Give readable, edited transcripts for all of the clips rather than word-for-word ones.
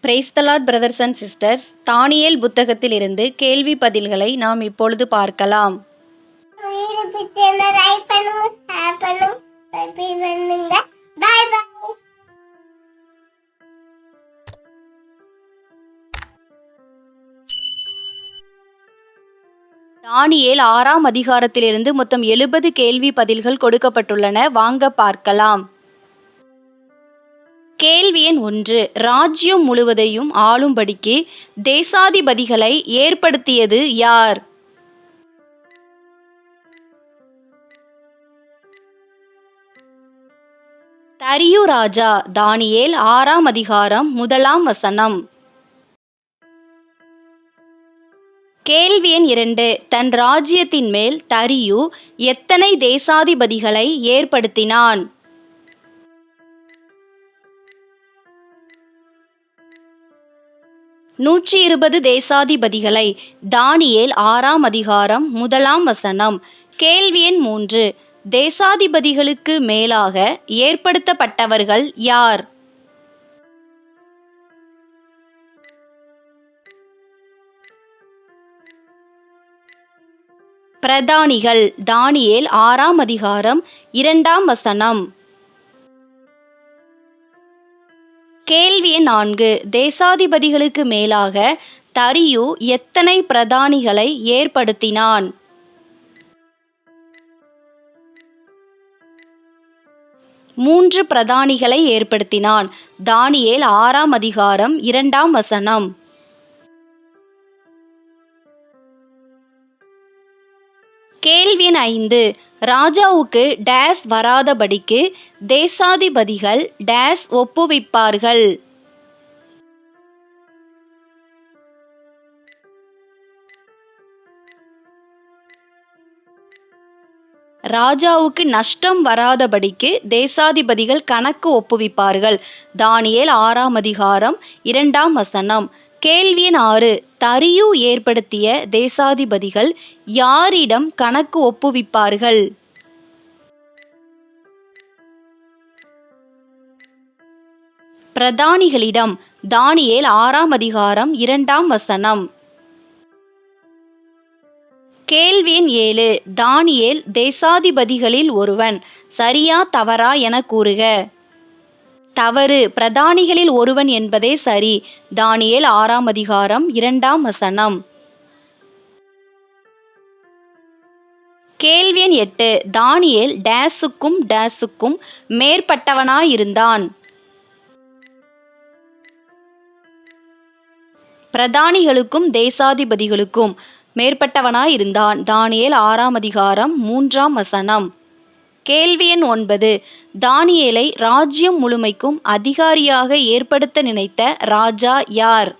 Price the Lord brothers and sisters. தானியேல் புத்தகத்திலிருந்து கேள்வி பதில்களை நாம் இப்பொழுது பார்க்கலாம். தானியேல் 6ஆம் அதிகாரத்திலிருந்து மொத்தம் 70 கேள்வி பதில்கள் கொடுக்கப்பட்டுள்ளன. வாங்க பார்க்கலாம். கேள்வி எண் 1. ராஜ்யம் முழுவதையும் ஆளும்படிக்கு தேசாதிபதிகளை ஏற்படுத்தியது யார்? தரியு ராஜா. தானியேல் 6ஆம் அதிகாரம் 1ஆம் வசனம். கேள்வி எண் 2. தன் ராஜ்யத்தின் மேல் தரியு எத்தனை தேசாதிபதிகளை ஏற்படுத்தினான்? நூற்றி 120 தேசாதிபதிகளை. தானியேல் 6ஆம் அதிகாரம் 1ஆம் வசனம். கேள்வி எண் 3. தேசாதிபதிகளுக்கு மேலாக ஏற்படுத்தப்பட்டவர்கள் யார்? பிரதானிகள். தானியேல் 6ஆம் அதிகாரம் 2ஆம் வசனம். கேள்வி எண் 4. தேசாதிபதிகளுக்கு மேலாக தரியு எத்தனை பிரதானிகளை ஏற்படுத்தினான்? மூன்று பிரதானிகளை ஏற்படுத்தினான். தானியேல் 6ஆம் அதிகாரம் 2ஆம் வசனம். கேள்வி எண் 5. ராஜாவுக்கு டேஸ் வராதபடிக்கு தேசாதிபதிகள் டேஸ் ஒப்புவிப்பார்கள்? ராஜாவுக்கு நஷ்டம் வராதபடிக்கு தேசாதிபதிகள் கணக்கு ஒப்புவிப்பார்கள். தானியேல் 6ஆம் அதிகாரம் 2ஆம் வசனம். கேள்வி எண் 6. தரியு ஏற்படுத்திய தேசாதிபதிகள் யாரிடம் கணக்கு ஒப்புவிப்பார்கள்? பிரதானிகளிடம். தானியேல் 6ஆம் அதிகாரம் 2ஆம் வசனம். கேள்வி எண் 7. தானியேல் தேசாதிபதிகளில் ஒருவன். சரியா தவறா என கூறுக. தவறு. பிரதானிகளில் ஒருவன் என்பதே சரி. தானியேல் 6ஆம் அதிகாரம் 2ஆம் வசனம். கேள்வி எண் 8. தானியேல் டேஸுக்கும் டேஸுக்கும் மேற்பட்டவனாயிருந்தான்? பிரதானிகளுக்கும் தேசாதிபதிகளுக்கும் மேற்பட்டவனாயிருந்தான். தானியேல் 6ஆம் அதிகாரம் 3ஆம் வசனம். கேள்வி எண் 9. தானியேலை ராஜ்யம் முழுமைக்கும் அதிகாரியாக ஏற்படுத்த நினைத்த ராஜா யார்?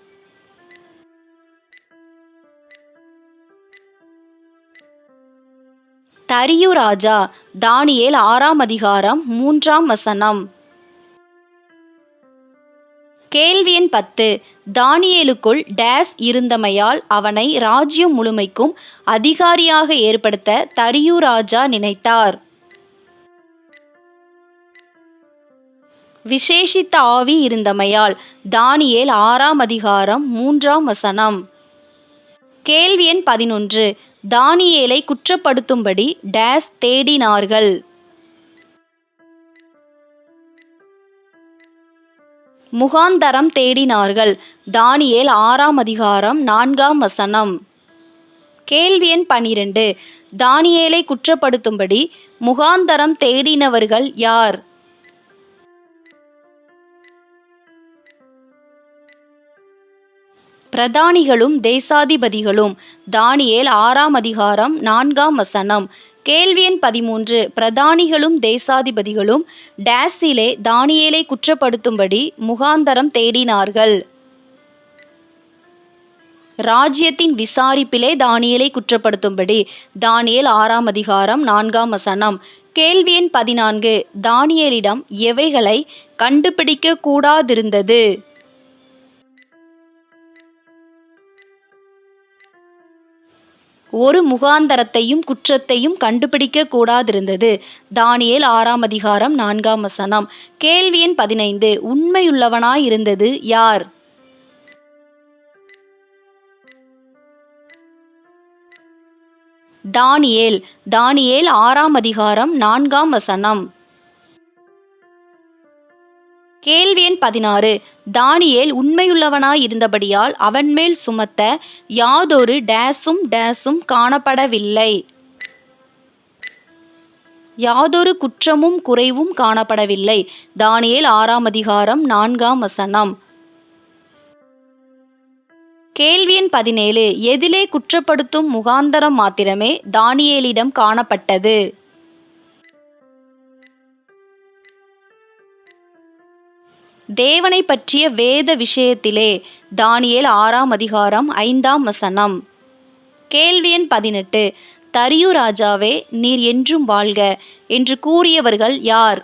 தரியு ராஜா. தானியேல் 6ஆம் அதிகாரம் 3ஆம் வசனம். கேள்வி எண் 10. தானியேலுக்குள் டேஸ் இருந்தமையால் அவனை ராஜ்யம் முழுமைக்கும் அதிகாரியாக ஏற்படுத்த தரியு ராஜா நினைத்தார்? விசேஷித்த ஆவி இருந்தமையால். தானியேல் 6ஆம் அதிகாரம் 3ஆம் வசனம். கேள்வி எண் 11. தானியேலை குற்றப்படுத்தும்படி டேஸ் தேடினார்கள்? முகாந்தரம் தேடினார்கள். தானியேல் 6ஆம் அதிகாரம் 4ஆம் வசனம். கேள்வி எண் 12. தானியேலை குற்றப்படுத்தும்படி முகாந்தரம் தேடினவர்கள் யார்? பிரதானிகளும் தேசாதிபதிகளும். தானியேல் 6ஆம் அதிகாரம் 4ஆம் வசனம். கேள்வி எண் 13. பிரதானிகளும் தேசாதிபதிகளும் டேஸிலே தானியேலை குற்றப்படுத்தும்படி முகாந்தரம் தேடினார்கள்? ராஜ்யத்தின் விசாரிப்பிலே தானியேலை குற்றப்படுத்தும்படி. தானியேல் 6ஆம் அதிகாரம் 4ஆம் வசனம். கேள்வி எண் 14. தானியேலிடம் எவைகளை கண்டுபிடிக்க கூடாதிருந்தது? ஒரு முகாந்தரத்தையும் குற்றத்தையும் கண்டுபிடிக்க கூடாதிருந்தது. தானியேல் 6ஆம் அதிகாரம் 4ஆம் வசனம். கேள்வி எண் 15. உண்மையுள்ளவனாயிருந்தது யார்? தானியேல் தானியேல் 6ஆம் அதிகாரம் 4ஆம் வசனம். கேள்வி எண் 16. தானியேல் உண்மையுள்ளவனாய் இருந்தபடியால் அவன்மேல் சுமத்த யாதொரு டேசும் காணப்படவில்லை. யாதொரு குற்றமும் குறைவும் காணப்படவில்லை. தானியேல் 6ஆம் அதிகாரம் 4ஆம் வசனம். கேள்வி எண் 17. எதிலே குற்றப்படுத்தும் முகாந்தரம் மாத்திரமே தானியேலிடம் காணப்பட்டது? தேவனை பற்றிய வேத விஷயத்திலே. தானியேல் 6ஆம் அதிகாரம் 5ஆம் வசனம். கேள்வி எண் 18. தரியு ராஜாவே, நீர் என்றும் வாழ்க என்று கூறியவர்கள் யார்?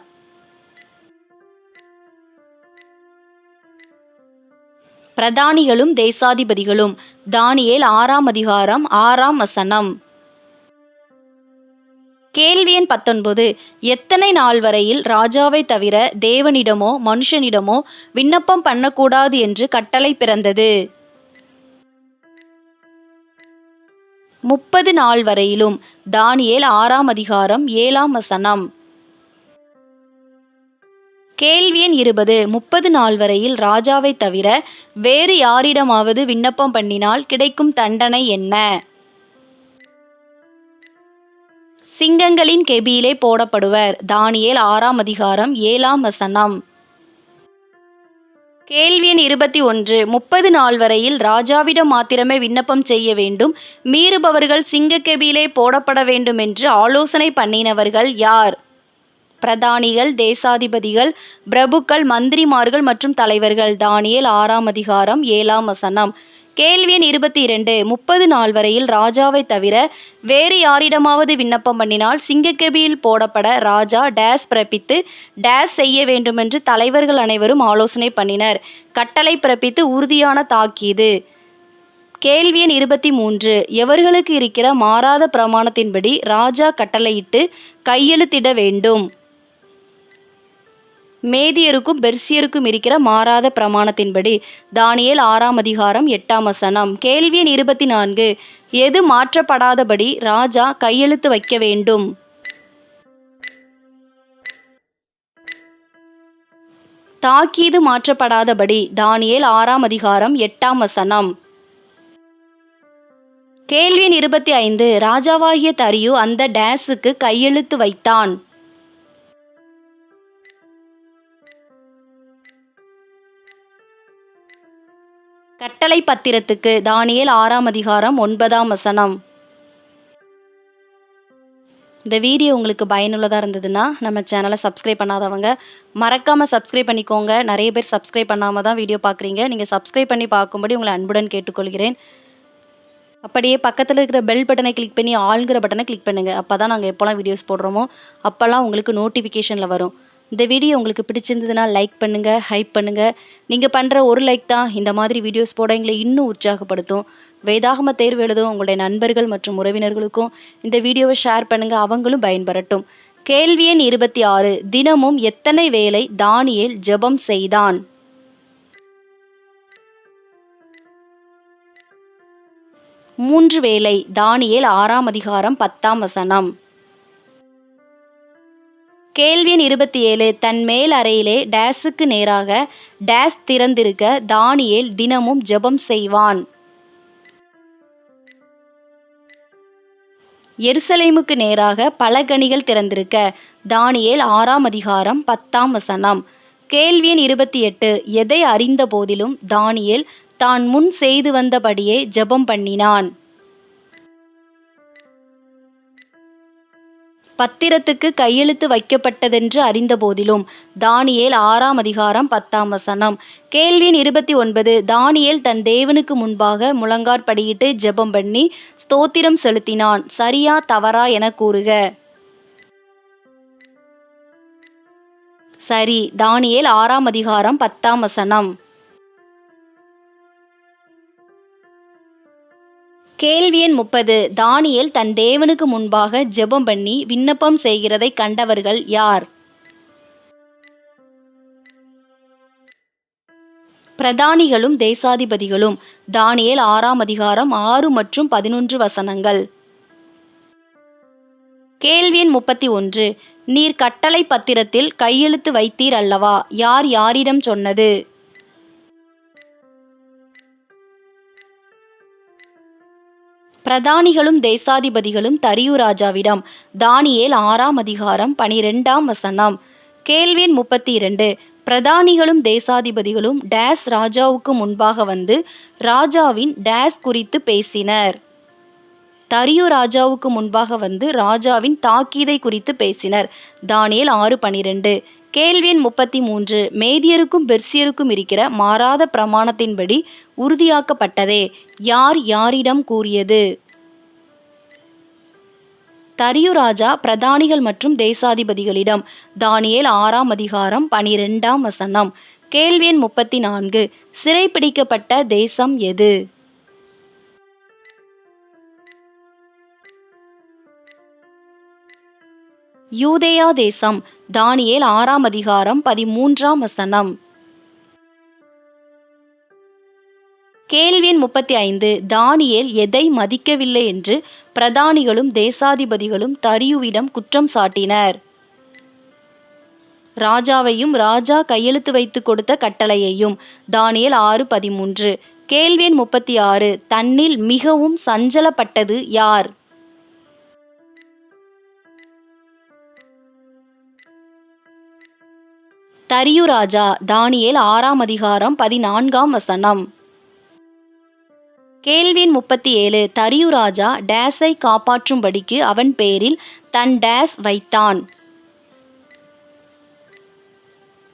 பிரதானிகளும் தேசாதிபதிகளும். தானியேல் 6ஆம் அதிகாரம் 6ஆம் வசனம். கேள்வி எண் 19. எத்தனை நாள் வரையில் ராஜாவை தவிர தேவனிடமோ மனுஷனிடமோ விண்ணப்பம் பண்ணக்கூடாது என்று கட்டளை பிறந்தது? 30 நாள் வரையிலும். தானியேல் 6ஆம் அதிகாரம் 7ஆம் வசனம். கேள்வி எண் 20. 30 நாள் வரையில் ராஜாவை தவிர வேறு யாரிடமாவது விண்ணப்பம் பண்ணினால் கிடைக்கும் தண்டனை என்ன? சிங்கங்களின் கெபியிலே போடப்படுவர். தானியேல் 6ஆம் அதிகாரம் 7ஆம் வசனம். கேள்வி எண் 21. 30 நாள் வரையில் ராஜாவிடம் மாத்திரமே விண்ணப்பம் செய்ய வேண்டும், மீறுபவர்கள் சிங்கக்கெபியிலே போடப்பட வேண்டும் என்று ஆலோசனை பண்ணினவர்கள் யார்? பிரதானிகள், தேசாதிபதிகள், பிரபுக்கள், மந்திரிமார்கள் மற்றும் தலைவர்கள். தானியேல் 6ஆம் அதிகாரம் 7ஆம் வசனம். கேள்வி எண் 22. 30 நாள் வரையில் ராஜாவை தவிர வேறு யாரிடமாவது விண்ணப்பம் பண்ணினால் சிங்கக்கெபியில் போடப்பட ராஜா டேஸ் பிறப்பித்து டேஸ் செய்ய வேண்டுமென்று தலைவர்கள் அனைவரும் ஆலோசனை பண்ணினர். கட்டளை பிறப்பித்து உறுதியான தாக்கீது. கேள்வி எண் 23. எவர்களுக்கு இருக்கிற மாறாத பிரமாணத்தின்படி ராஜா கட்டளையிட்டு கையெழுத்திட வேண்டும்? மேதியருக்கும் பெர்சியருக்கும் இருக்கிற மாறாத பிரமாணத்தின்படி. தானியேல் 6ஆம் அதிகாரம் 8ஆம் வசனம். கேள்வி எண் 24. எது மாற்றப்படாதபடி ராஜா கையெழுத்து வைக்க வேண்டும்? தாக்கீது மாற்றப்படாதபடி. தானியேல் 6ஆம் அதிகாரம் 8ஆம் வசனம். கேள்வி எண் 25. ராஜாவாகிய தரியு அந்த டேஸுக்கு கையெழுத்து வைத்தான். கட்டளை பத்திரத்துக்கு. தானியேல் 6ஆம் அதிகாரம் 9ஆம் வசனம். இந்த வீடியோ உங்களுக்கு பயனுள்ளதாக இருந்ததுன்னா நம்ம சேனலை சப்ஸ்கிரைப் பண்ணாதவங்க மறக்காமல் சப்ஸ்கிரைப் பண்ணிக்கோங்க. நிறைய பேர் சப்ஸ்கிரைப் பண்ணாமல் தான் வீடியோ பார்க்குறீங்க. நீங்கள் சப்ஸ்கிரைப் பண்ணி பார்க்கும்படி உங்களை அன்புடன் கேட்டுக்கொள்கிறேன். அப்படியே பக்கத்தில் இருக்கிற பெல் பட்டனை கிளிக் பண்ணி ஆளுங்கிற பட்டனை கிளிக் பண்ணுங்கள். அப்போ தான் நாங்கள் எப்போல்லாம் வீடியோஸ் போடுறோமோ அப்போல்லாம் உங்களுக்கு நோட்டிஃபிகேஷனில் வரும். இந்த வீடியோ உங்களுக்கு பிடிச்சிருந்ததுன்னா லைக் பண்ணுங்கள், ஹைப் பண்ணுங்கள். நீங்கள் பண்ணுற ஒரு லைக் தான் இந்த மாதிரி வீடியோஸ் போட எங்களை இன்னும் உற்சாகப்படுத்தும். வேதாகம தேர்வு எழுதும் உங்களுடைய நண்பர்கள் மற்றும் உறவினர்களுக்கும் இந்த வீடியோவை ஷேர் பண்ணுங்கள், அவங்களும் பயன்பெறட்டும். கேள்வி எண் 26. தினமும் எத்தனை வேளை தானியேல் ஜெபம் செய்தான்? மூன்று வேளை. தானியேல் 6ஆம் அதிகாரம் 10ஆம் வசனம். கேள்வி எண் 27. தன் மேல் அறையிலே டேஸுக்கு நேராக டேஸ் திறந்திருக்க தானியேல் தினமும் ஜெபம் செய்வான். எருசலேமுக்கு நேராக பலகணிகள் திறந்திருக்க. தானியேல் 6ஆம் அதிகாரம் 10ஆம் வசனம். கேள்வி எண் 28. எதை அறிந்த போதிலும் தானியேல் தான் முன் செய்து வந்தபடியே ஜெபம் பண்ணினான். பத்திரத்துக்கு கையெழுத்து வைக்கப்பட்டதென்று அறிந்த போதிலும். தானியேல் 6ஆம் அதிகாரம் 10ஆம் வசனம். கேள்வி எண் 29. தானியேல் தன் தேவனுக்கு முன்பாக முழங்காற்படியிட்டு ஜெபம் பண்ணி ஸ்தோத்திரம் செலுத்தினான். சரியா தவறா என கூறுக. சரி. தானியேல் 6ஆம் அதிகாரம் 10ஆம் வசனம். கேள்வி எண் 30. தானியேல் தன் தேவனுக்கு முன்பாக ஜெபம் பண்ணி விண்ணப்பம் செய்கிறதை கண்டவர்கள் யார்? பிரதானிகளும் தேசாதிபதிகளும். தானியேல் 6ஆம் அதிகாரம் 6 மற்றும் 11 வசனங்கள். கேள்வி எண் 31. நீர் கட்டளை பத்திரத்தில் கையெழுத்து வைத்தீர் அல்லவா? யார் யாரிடம் சொன்னது? பிரதானிகளும் தேசாதிபதிகளும் தரியு ராஜாவிடம். தானியேல் 6ஆம் அதிகாரம் 12ஆம் வசனம். கேள்வி எண் 32. பிரதானிகளும் தேசாதிபதிகளும் டேஸ் ராஜாவுக்கு முன்பாக வந்து ராஜாவின் டேஸ் குறித்து பேசினர். தரியு ராஜாவுக்கு முன்பாக வந்து ராஜாவின் தாக்கீதை குறித்து பேசினர். தானியேல் 6:12. கேள்வி எண் 33. மேதியருக்கும் பெர்சியருக்கும் இருக்கிற மாறாத பிரமாணத்தின்படி உறுதியாக்கப்பட்டதே. யார் யாரிடம் கூறியது? தரியு ராஜா பிரதானிகள் மற்றும் தேசாதிபதிகளிடம். தானியேல் 6ஆம் அதிகாரம் 12ஆம் வசனம். கேள்வி எண் 34. சிறைப்பிடிக்கப்பட்ட தேசம் எது? யூதேயா தேசம். தானியேல் 6ஆம் அதிகாரம் 13ஆம் வசனம். கேள்வி எண் 35. தானியேல் எதை மதிக்கவில்லை என்று பிரதானிகளும் தேசாதிபதிகளும் தரியுவிடம் குற்றம் சாட்டினர்? ராஜாவையும் ராஜா கையெழுத்து வைத்து கொடுத்த கட்டளையையும். தானியேல் 6:13. கேள்வி எண் 36. தன்னில் மிகவும் சஞ்சலப்பட்டது யார்? தரியு ராஜா. தானியேல் 6ஆம் அதிகாரம் 14ஆம் வசனம். கேள்வி எண் 37. தரியு ராஜா டேஸை காப்பாற்றும்படிக்கு அவன் பேரில் தன் டேஸ் வைத்தான்.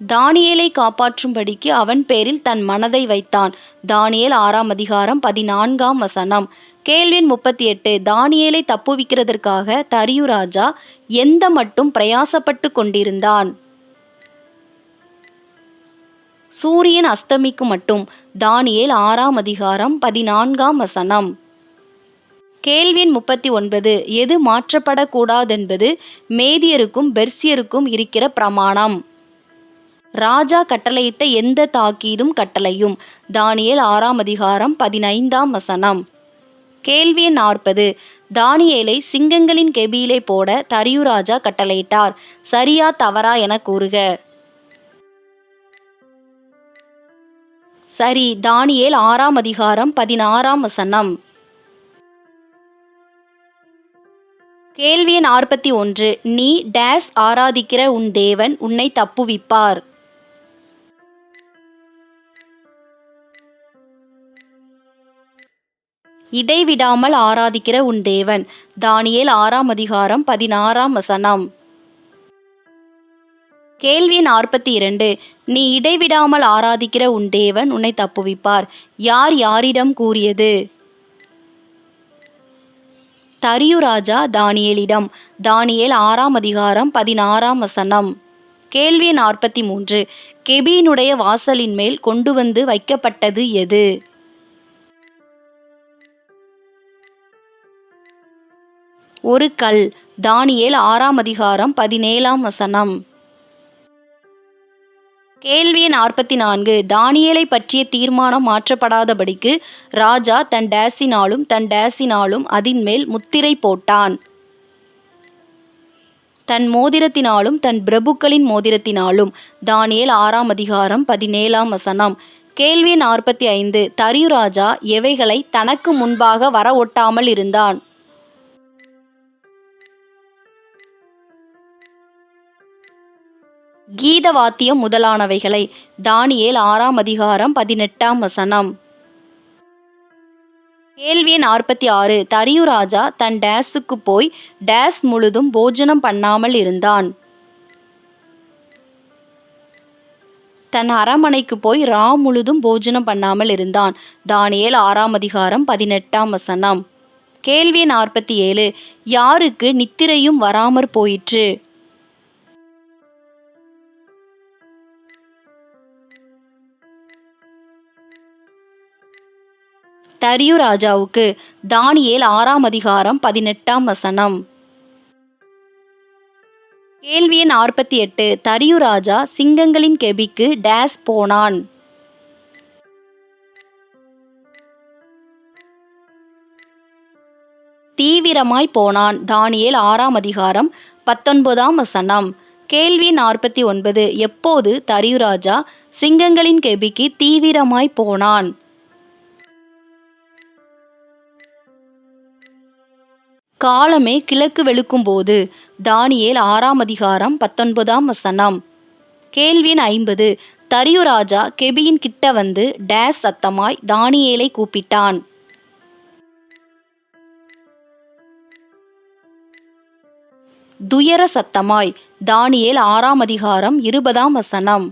தானியேலை காப்பாற்றும்படிக்கு அவன் பேரில் தன் மனதை வைத்தான். தானியேல் 6ஆம் அதிகாரம் 14ஆம் வசனம். கேள்வி எண் 38. தானியேலை தப்புவிக்கிறதற்காக தரியு ராஜா எந்த மட்டும் பிரயாசப்பட்டு கொண்டிருந்தான்? சூரியன் அஸ்தமிக்கும் மட்டும். தானியேல் 6ஆம் அதிகாரம் 14ஆம் வசனம். கேள்வி எண் 39. எது மாற்றப்படக்கூடாதென்பது மேதியருக்கும் பெர்சியருக்கும் இருக்கிற பிரமாணம்? ராஜா கட்டளையிட்ட எந்த தாக்கீதும் கட்டளையும். தானியேல் 6ஆம் அதிகாரம் 15ஆம் வசனம். கேள்வி எண் 40. தானியேலை சிங்கங்களின் கெபியிலே போட தரியு ராஜா கட்டளையிட்டார். சரியா தவறா என கூறுக. சரி. தானியேல் 6ஆம் அதிகாரம் 16ஆம் வசனம். கேள்வி எண் 41. நீ டேஸ் ஆராதிக்கிற உன் தேவன் உன்னை தப்புவிப்பார். இடைவிடாமல் ஆராதிக்கிற உன் தேவன். தானியேல் 6ஆம் அதிகாரம் 16ஆம் வசனம். கேள்வி எண் 42. நீ இடைவிடாமல் ஆராதிக்கிற உன் தேவன் உன்னை தப்புவிப்பார். யார் யாரிடம் கூறியது? தரியு ராஜா தானியேலிடம். தானியேல் 6ஆம் அதிகாரம் 16ஆம் வசனம். கேள்வி எண் 43. கெபியினுடைய வாசலின் மேல் கொண்டு வந்து வைக்கப்பட்டது எது? ஒரு கல். தானியேல் 6ஆம் அதிகாரம் 17ஆம் வசனம். கேள்வி எண் 44. தானியேலை பற்றிய தீர்மானம் மாற்றப்படாதபடிக்கு ராஜா தன் டேஸினாலும் அதின்மேல் முத்திரை போட்டான். தன் மோதிரத்தினாலும் தன் பிரபுக்களின் மோதிரத்தினாலும். தானியேல் 6ஆம் அதிகாரம் 17ஆம் வசனம். கேள்வி எண் 45. தரியு ராஜா எவைகளை தனக்கு முன்பாக வர ஒட்டாமல் இருந்தான்? கீத வாத்தியம் முதலானவைகளை. தானியேல் 6ஆம் அதிகாரம் 18ஆம் வசனம். கேள்வி எண் 46. தரியு ராஜா தன் டேஸுக்கு போய் டேஸ் முழுதும் போஜனம் பண்ணாமல் இருந்தான். தன் அரமனைக்கு போய் முழுதும் போஜனம் பண்ணாமல் இருந்தான். தானியேல் 6ஆம் அதிகாரம் 18ஆம் வசனம். கேள்வி எண் 47. யாருக்கு நித்திரையும் வராமற் போயிற்று? தரியு ராஜாவுக்கு. தானியேல் 6ஆம் அதிகாரம் 18ஆம் வசனம். கேள்வி எண் 48. தரியு ராஜா சிங்கங்களின் கெபிக்கு டேஸ் போனான். தீவிரமாய் போனான். தானியேல் 6ஆம் அதிகாரம் 19ஆம் வசனம். கேள்வி 49. எப்போது தரியு ராஜா சிங்கங்களின் கெபிக்கு தீவிரமாய் போனான்? காலமே கிழக்கு வெளுக்கும்போது. தானியேல் 6ஆம் அதிகாரம் 19ஆம் வசனம். கேள்வி 50. தரியு ராஜா கெபியின் கிட்ட வந்து டேஸ் சத்தமாய் தானியேலை கூப்பிட்டான். துயர சத்தமாய். தானியேல் 6ஆம் அதிகாரம் 20ஆம் வசனம்.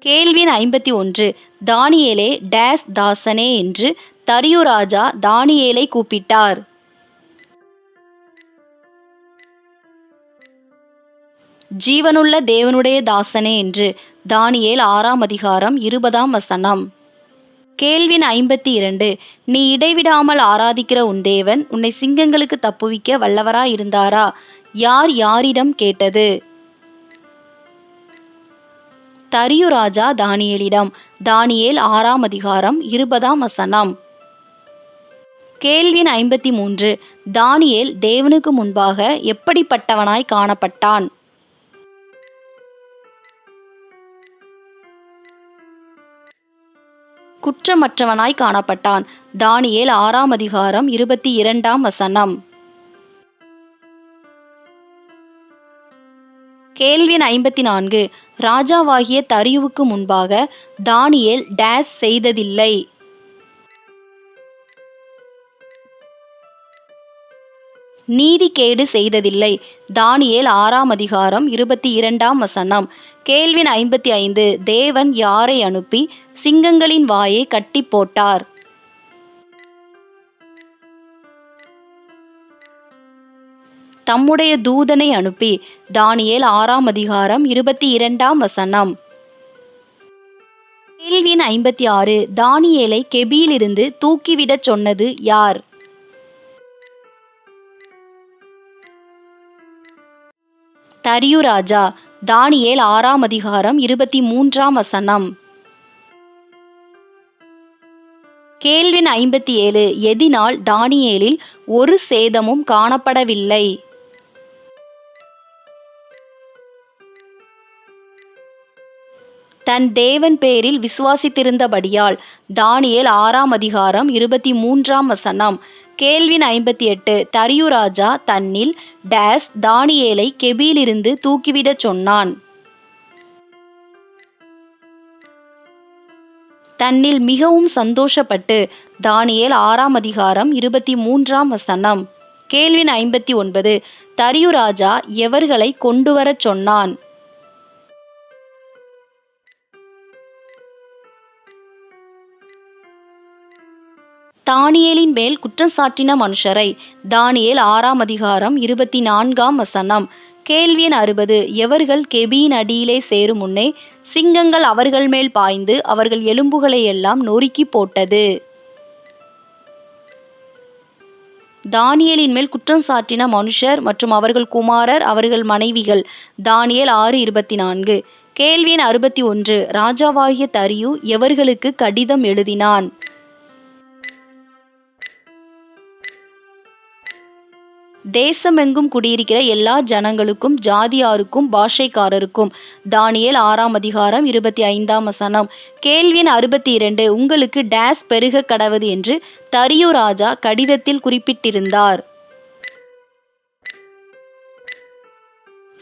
கேள்வி 51. தானியேலே டேஸ் தாசனே என்று தரியு ராஜா தானியேலை கூப்பிட்டார். ஜீவனுள்ள தேவனுடைய தாசனே என்று. தானியேல் 6ஆம் அதிகாரம் 20ஆம் வசனம். கேள்வி 52. நீ இடைவிடாமல் ஆராதிக்கிற உன் தேவன் உன்னை சிங்கங்களுக்கு தப்புவிக்க வல்லவராயிருந்தாரா? யார் யாரிடம் கேட்டது? தரியு ராஜா தானியேலிடம். தானியேல் 6ஆம் அதிகாரம் 20ஆம் வசனம். கேள்வி 53. தானியேல் தேவனுக்கு முன்பாக எப்படிப்பட்டவனாய் காணப்பட்டான்? குற்றமற்றவனாய் காணப்பட்டான். தானியேல் 6ஆம் அதிகாரம் 22ஆம் வசனம். கேள்வி 54. ராஜாவாகிய தரியுவுக்கு முன்பாக தானியேல் டேஸ் செய்ததில்லை. நீதிகேடு செய்ததில்லை. தானியேல் 6ஆம் அதிகாரம் 22ஆம் வசனம். கேள்வி 55. தேவன் யாரை அனுப்பி சிங்கங்களின் வாயை கட்டி போட்டார்? தம்முடைய தூதனை அனுப்பி. தானியேல் 6ஆம் அதிகாரம் 22ஆம் வசனம். கேள்வி 56. தானியேலை கெபியிலிருந்து தூக்கிவிடச் சொன்னது யார்? தரியு ராஜா. தானியேல் 6ஆம் அதிகாரம் 23ஆம் வசனம். கேள்வி 57. எதினால் தானியேலில் ஒரு சேதமும் காணப்படவில்லை? தன் தேவன் பேரில் விசுவாசித்திருந்தபடியால். தானியேல் 6ஆம் அதிகாரம் 23ஆம் வசனம். கேள்வி 58. தரியு ராஜா தன்னில் டேஸ் தானியேலை கெபியிலிருந்து தூக்கிவிடச் சொன்னான்? தன்னில் மிகவும் சந்தோஷப்பட்டு. தானியேல் 6ஆம் அதிகாரம் 23ஆம் வசனம். கேள்வி 59. தரியு ராஜா எவர்களை கொண்டுவரச் சொன்னான்? தானியேலின் மேல் குற்றம் சாட்டின மனுஷரை. தானியேல் 6ஆம் அதிகாரம் 24ஆம் வசனம். கேள்வி 60. எவர்கள் கெபியின் அடியிலே சேரும் முன்னே சிங்கங்கள் அவர்கள் மேல் பாய்ந்து அவர்கள் எலும்புகளை எல்லாம் நொறுக்கி போட்டது? தானியேலின் மேல் குற்றம் சாட்டின மனுஷர் மற்றும் அவர்கள் குமாரர் அவர்கள் மனைவிகள். தானியேல் 6:24. கேள்வி 61. ராஜாவாகிய தரியு எவர்களுக்கு கடிதம் எழுதினான்? தேசமெங்கும் குடியிருக்கிற எல்லா ஜனங்களுக்கும் ஜாதியாருக்கும் பாஷைக்காரருக்கும். தானியேல் 6ஆம் அதிகாரம் 25ஆம் வசனம். கேள்வி 62. உங்களுக்கு டேஸ் பெருக கடவது என்று தரியு ராஜா கடிதத்தில் குறிப்பிட்டிருந்தார்?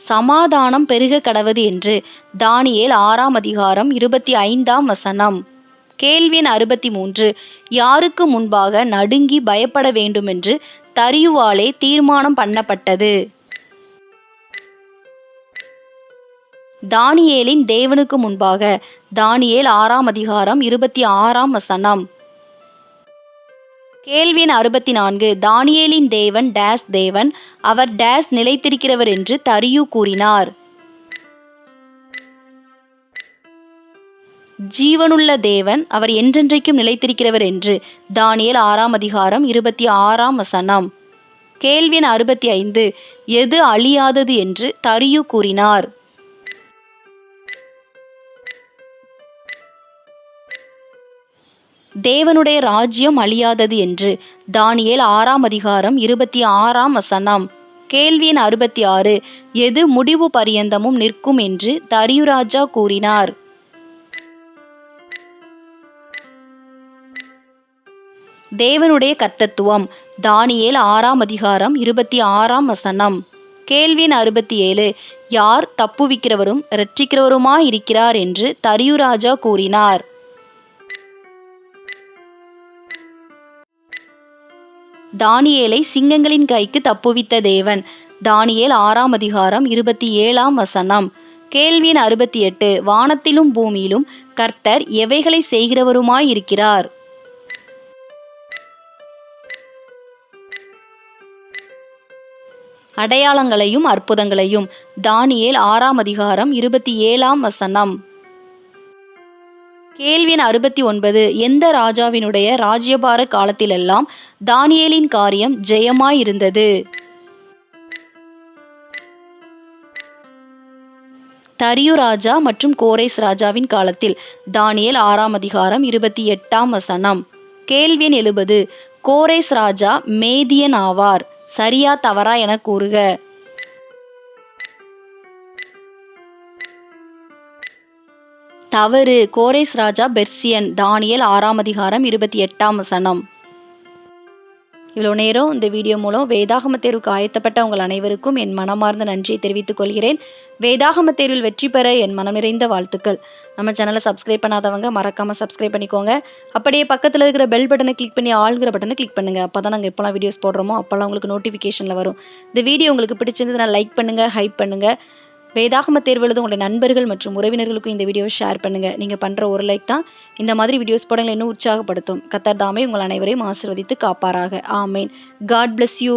சமாதானம் பெருக கடவது என்று. தானியேல் 6ஆம் அதிகாரம் 25ஆம் வசனம். கேள்வி 63. யாருக்கு முன்பாக நடுங்கி பயப்பட வேண்டுமென்று தரியுவாலே தீர்மானம் பண்ணப்பட்டது? தானியேலின் தேவனுக்கு முன்பாக. தானியேல் 6ஆம் அதிகாரம் 26ஆம் வசனம். கேள்வி 64. தானியேலின் தேவன் டேஸ் தேவன், அவர் டேஸ் நிலைத்திருக்கிறவர் என்று தரியு கூறினார்? ஜீவனுள்ள தேவன், அவர் என்றென்றைக்கும் நிலைத்திருக்கிறவர் என்று. தானியேல் 6ஆம் அதிகாரம் 26ஆம் வசனம். கேள்வி 65. எது அழியாதது என்று தரியு கூறினார்? தேவனுடைய ராஜ்யம் அழியாதது என்று. தானியேல் 6ஆம் அதிகாரம் 26ஆம் வசனம். கேள்வி எண் 66. எது முடிவு பரியந்தமும் நிற்கும் என்று தரியு ராஜா கூறினார்? தேவனுடைய கர்த்தத்துவம். தானியேல் 6ஆம் அதிகாரம் 26ஆம் வசனம். கேள்வி எண் 67. யார் தப்புவிக்கிறவரும் இரட்சிக்கிறவருமாயிருக்கிறார் என்று தரியு ராஜா கூறினார்? தானியேலை சிங்கங்களின் கைக்கு தப்புவித்த தேவன். தானியேல் 6ஆம் அதிகாரம் 27ஆம் வசனம். கேள்வி எண் 68. வானத்திலும் பூமியிலும் கர்த்தர் எவைகளை செய்கிறவருமாயிருக்கிறார்? அடையாளங்களையும் அற்புதங்களையும். தானியேல் 6ஆம் அதிகாரம் 27ஆம் வசனம். கேள்வி எண் 69. எந்த ராஜாவினுடைய ராஜ்யபார காலத்திலெல்லாம் தானியேலின் காரியம் ஜெயமாயிருந்தது? தரியு ராஜா மற்றும் கோரேஸ் ராஜாவின் காலத்தில். தானியேல் 6ஆம் அதிகாரம் 28ஆம் வசனம். கேள்வி எண் 70. கோரேஸ் ராஜா மேதியன் ஆவார். சரியா தவறா என கூறுக. தவறு. கோரேஸ் ராஜா பெர்சியன். தானியேல் 6ஆம் அதிகாரம் 28ஆம் வசனம். இவ்வளோ நேரம் இந்த வீடியோ மூலம் வேதாகம தேர்வுக்கு ஆயத்தப்பட்ட உங்கள் அனைவருக்கும் என் மனமார்ந்த நன்றியை தெரிவித்துக் கொள்கிறேன். வேதாகம தேர்வில் வெற்றி பெற என் மனம் நிறைந்த வாழ்த்துக்கள். நம்ம சேனலை சப்ஸ்கிரைப் பண்ணாதவங்க மறக்காமல் சப்ஸ்கிரைப் பண்ணிக்கோங்க. அப்படியே பக்கத்தில் இருக்கிற பெல் பட்டனை கிளிக் பண்ணி ஆளுங்கிற பட்டனை கிளிக் பண்ணுங்கள். அப்போ தான் நாங்கள் எப்போல்லாம் வீடியோஸ் போடுறோமோ அப்போல்லாம் உங்களுக்கு நோட்டிஃபிகேஷனில் வரும். இந்த வீடியோ உங்களுக்கு பிடிச்சிருந்ததுன்னா லைக் பண்ணுங்கள், ஹைப் பண்ணுங்கள். வேதாகம தேர்வு எழுத உங்களுடைய நண்பர்கள் மற்றும் உறவினர்களுக்கும் இந்த வீடியோவை ஷேர் பண்ணுங்கள். நீங்கள் பண்ணுற ஒரு லைக் தான் இந்த மாதிரி வீடியோஸ் போடங்களை இன்னும் உற்சாகப்படுத்தும். கர்த்தர் தாமே உங்கள் அனைவரையும் ஆசீர்வதித்து காப்பாராக. ஆமேன். God bless you.